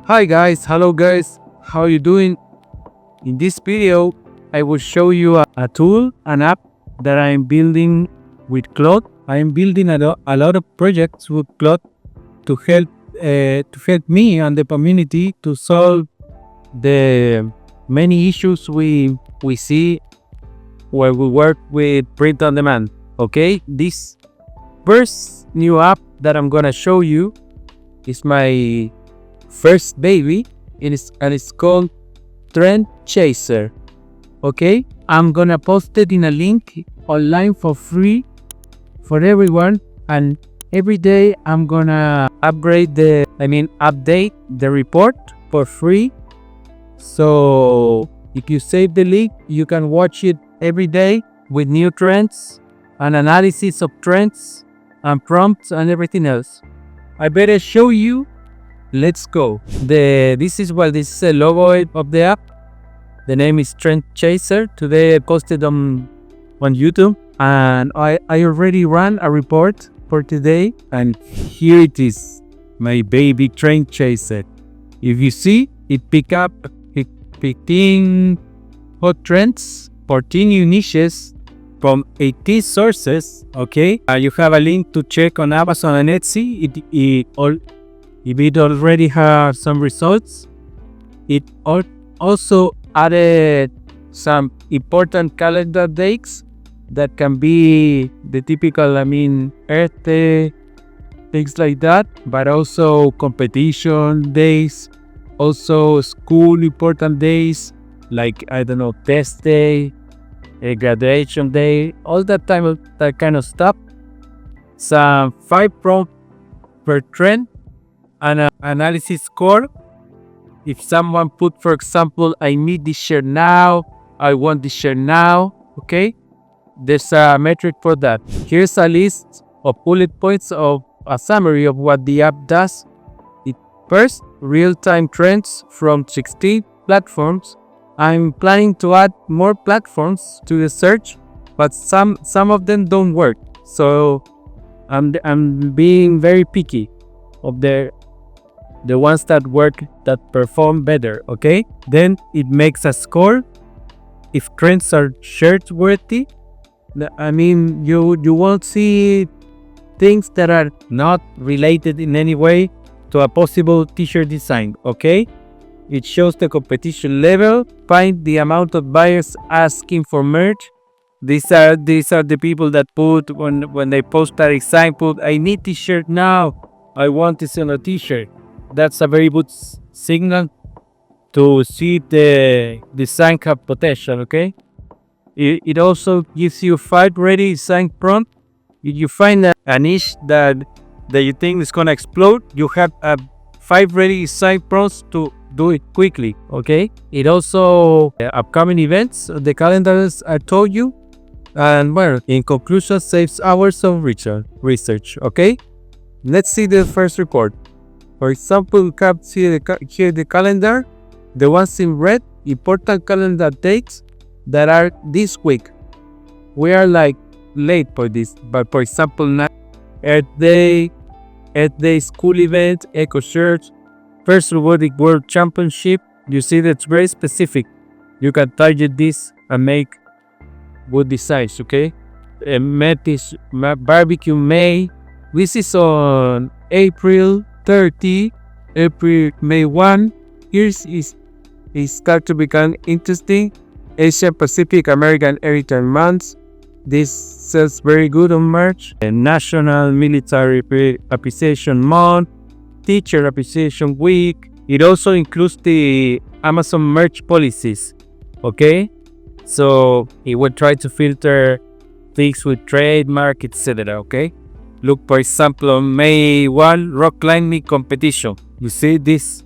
Hi guys, hello guys, how you doing? In this video, I will show you a tool, an app that I'm building with Claude. I am building a lot of projects with Claude to help me and the community to solve the many issues we see where we work with print on demand. Okay, this first new app that I'm gonna show you is my first baby. It's called Trend Chaser. Okay, I'm gonna post it in a link online for free for everyone, and every day I'm gonna update the report for free. So if you save the link, you can watch it every day with new trends and analysis of trends and prompts and everything else. I better show you. Let's go. This is a logo of the app. The name is Trend Chaser. Today I posted on YouTube, and I already ran a report for today, and here it is, my baby Trend Chaser. If you see, it picked up 15 hot trends, 14 new niches from 18 sources. Okay, you have a link to check on Amazon and Etsy. If it already has some results. It also added some important calendar dates that can be the typical, Earth Day, things like that, but also competition days, also school important days, like, test day, a graduation day, all that kind of stuff. Some 5 prompts per trend, and an analysis score. If someone put, for example, I need this shirt now, I want this shirt now, okay? There's a metric for that. Here's a list of bullet points of a summary of what the app does. First, real-time trends from 16 platforms. I'm planning to add more platforms to the search, but some of them don't work. So I'm being very picky of the ones that work, that perform better. Okay, then it makes a score. If trends are shirt worthy, you won't see things that are not related in any way to a possible t-shirt design. Okay, it shows the competition level. Find the amount of buyers asking for merch. These are the people that put, when they post a design, put, I need t-shirt now, I want this on a t-shirt. That's a very good signal to see the design have potential. Okay, it also gives you 5 ready design prompt. If you find a niche that you think is gonna explode, you have 5 ready design prompts to do it quickly. Okay, it also upcoming events, the calendars I told you, and well, in conclusion, saves hours of research. Okay, let's see the first report. For example, we have here the calendar, the ones in red, important calendar dates that are this week. We are like late for this, but for example, now, Earth Day school event, Eco Church, first Robotic World Championship. You see, that's very specific. You can target this and make good designs. Okay, Metis Barbecue May. This is on April 30, May 1. Here's start to become interesting. Asia Pacific American Heritage Month. This sells very good on March. National Military Appreciation Month. Teacher Appreciation Week. It also includes the Amazon merch policies. Okay, so it will try to filter things with trademark, etc. Okay. Look, for example, on May 1, rock climbing competition. You see, this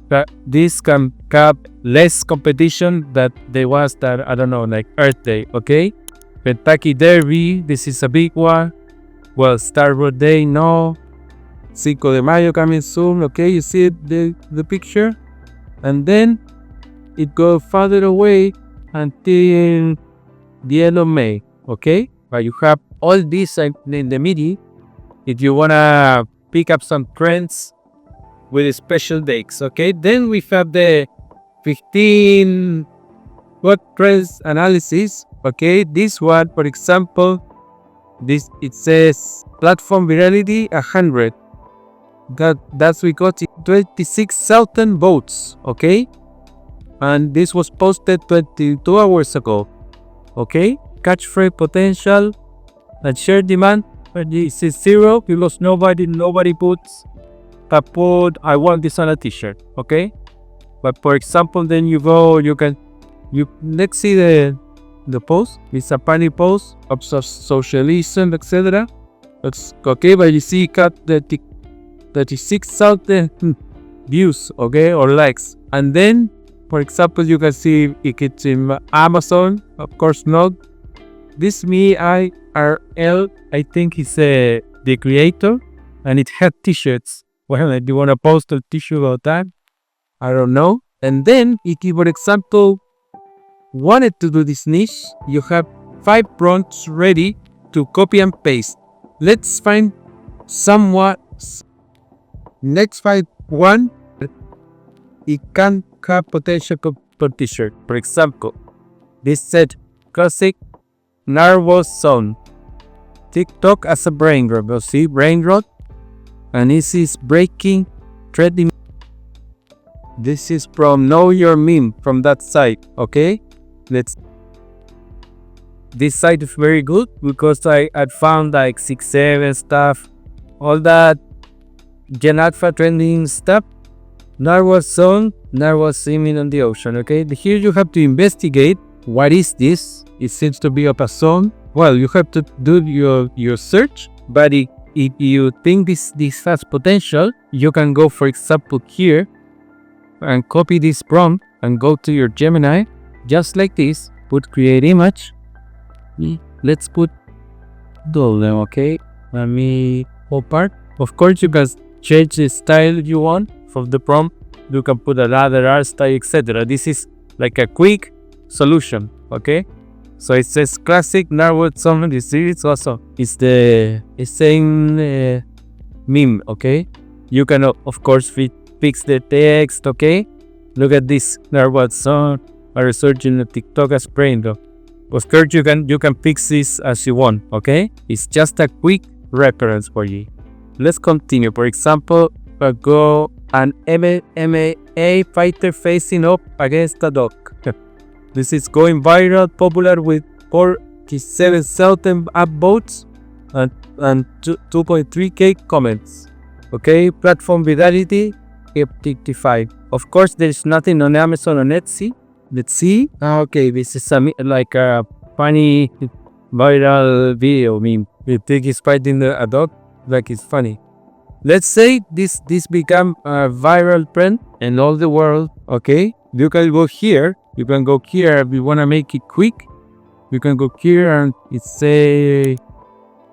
can have less competition than the ones that, like Earth Day. Okay, Kentucky Derby, this is a big one. Well, Star Wars Day, no. Cinco de Mayo coming soon. Okay, you see the picture, and then it goes further away until the end of May. Okay, but you have all this in the middle. If you wanna pick up some trends with special dates. Okay, then we have the 15 WordPress analysis. Okay, this one, for example, this it says platform virality 100. That's we got 26,000 votes. Okay, and this was posted 22 hours ago. Okay, catchphrase potential and share demand. This is 0 because nobody puts I want this on a t-shirt. Okay, but for example, then you let's see the post. It's a funny post of socialism, etc. That's okay, but you see got the 36,000 views, okay, or likes. And then, for example, you can see if it's in Amazon. Of course not. This IRL, I think is the creator, and it had t-shirts. Well, do you want to post a t-shirt about that? I don't know. And then, if you, for example, wanted to do this niche, you have 5 prompts ready to copy and paste. Let's find somewhat. Let's find one. It can have potential for t-shirt. For example, this said classic nervous zone. TikTok as a brain rot. You see, brain rot. And this is breaking trending. This is from Know Your Meme from that site. Okay, this site is very good because I had found like 6-7 stuff, all that Gen Alpha trending stuff. Nervous zone, nervous swimming on the ocean. Okay, here you have to investigate what is this. It seems to be of a zone. Well, you have to do your search, but if you think this has potential, you can go, for example, here and copy this prompt and go to your Gemini, just like this. Put create image. Let's put all of them. Okay, let me apart. Of course, you can change the style you want from the prompt. You can put another art style, etc. This is like a quick solution. Okay, so it says classic nervous zone. This is also it's saying meme. Okay, you can of course fix the text. Okay, look at this nervous zone. A research in the TikTok as brain though. Of course, you can fix this as you want. Okay, it's just a quick reference for you. Let's continue. For example, go an MMA fighter facing up against a dog. This is going viral, popular with 47,000 upvotes and 2.3k comments. Okay, platform virality 55. Of course, there is nothing on Amazon or Etsy. Let's see. Okay, this is like a funny viral video meme. The pig is fighting a dog, like it's funny. Let's say this become a viral trend in all the world. Okay, you can go here. You can go here if you wanna make it quick. You can go here and it say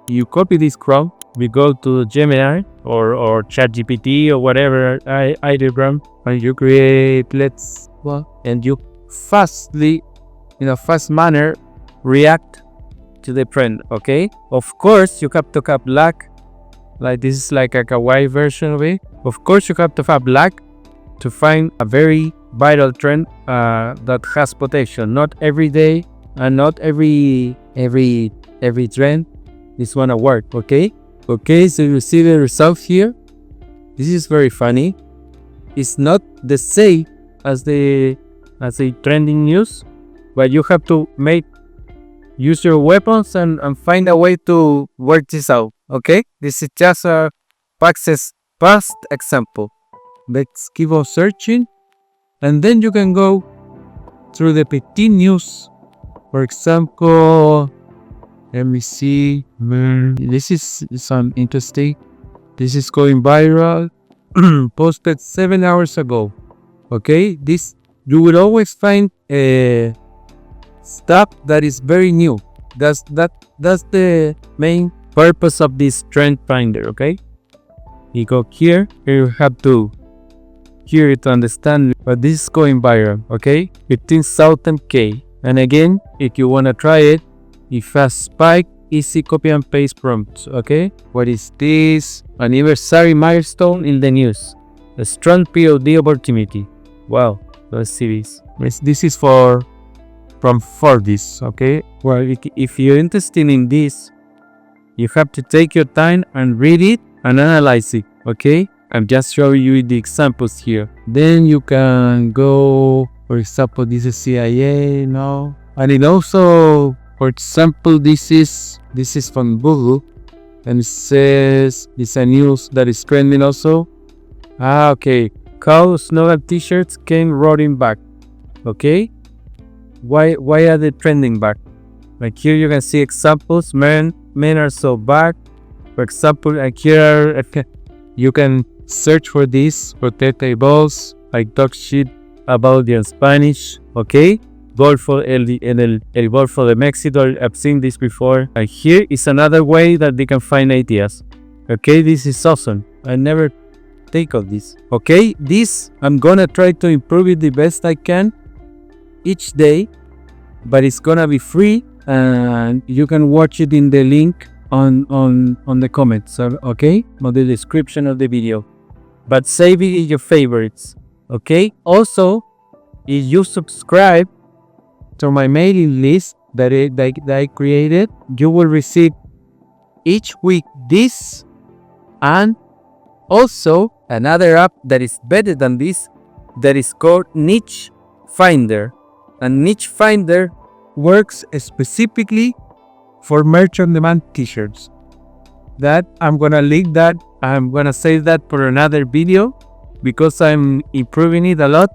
you copy this prompt. We go to Gemini or ChatGPT or whatever program, and you create and you fastly, in a fast manner, react to the trend. Okay, of course you have to have luck. Like this is like a kawaii version of it. Of course you have to have luck to find a very viral trend that has potential. Not every day and not every trend is gonna work. Okay, so you see the results here. This is very funny. It's not the same as the trending news, but you have to use your weapons and find a way to work this out. Okay, this is just a past example. Let's keep on searching, and then you can go through the 15 news. For example, let me see. This is some interesting. This is going viral. Posted 7 hours ago. Okay, this you will always find stuff that is very new. That's the main purpose of this trend finder. Okay, you go here. You have to hear it to understand. But this is going viral. Okay, 15,000 K. And again, if you wanna try it, it has spike easy copy and paste prompts. Okay, what is this? Anniversary milestone in the news. A strong POD opportunity. Wow, let's see this. This is from this, okay? Well, if you're interested in this, you have to take your time and read it and analyze it, okay? I'm just showing you the examples here. Then you can go, for example, this is CIA, no? And it also, for example, this is from Google, and it says it's a news that is trending also. Okay. How Snowden t-shirts came roaring back. Okay? Why are they trending back? Like here you can see examples. Men are so back. For example, like here you can search for this, for tables, like talk shit about the Spanish. Okay? Golfo, el Golfo de Mexico. I've seen this before. Like here is another way that they can find ideas. Okay, this is awesome. I never think of this. Okay, this I'm gonna try to improve it the best I can each day, but it's gonna be free and you can watch it in the link on the comments, okay, on the description of the video. But save it in your favorites. Okay, also if you subscribe to my mailing list that I created, you will receive each week this and also another app that is better than this, that is called Niche Finder. And Niche Finder works specifically for merch on demand t-shirts. That I'm gonna link that. I'm gonna save that for another video because I'm improving it a lot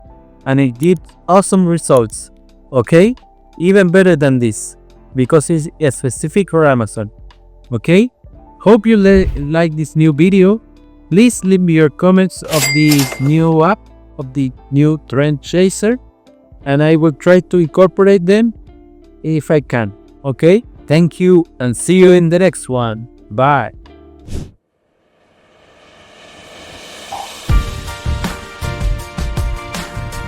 and it gives awesome results. Okay, even better than this because it's specific for Amazon. Okay, hope you like this new video. Please leave me your comments of the new app, of the new Trend Chaser, and I will try to incorporate them if I can. Okay, thank you and see you in the next one. Bye.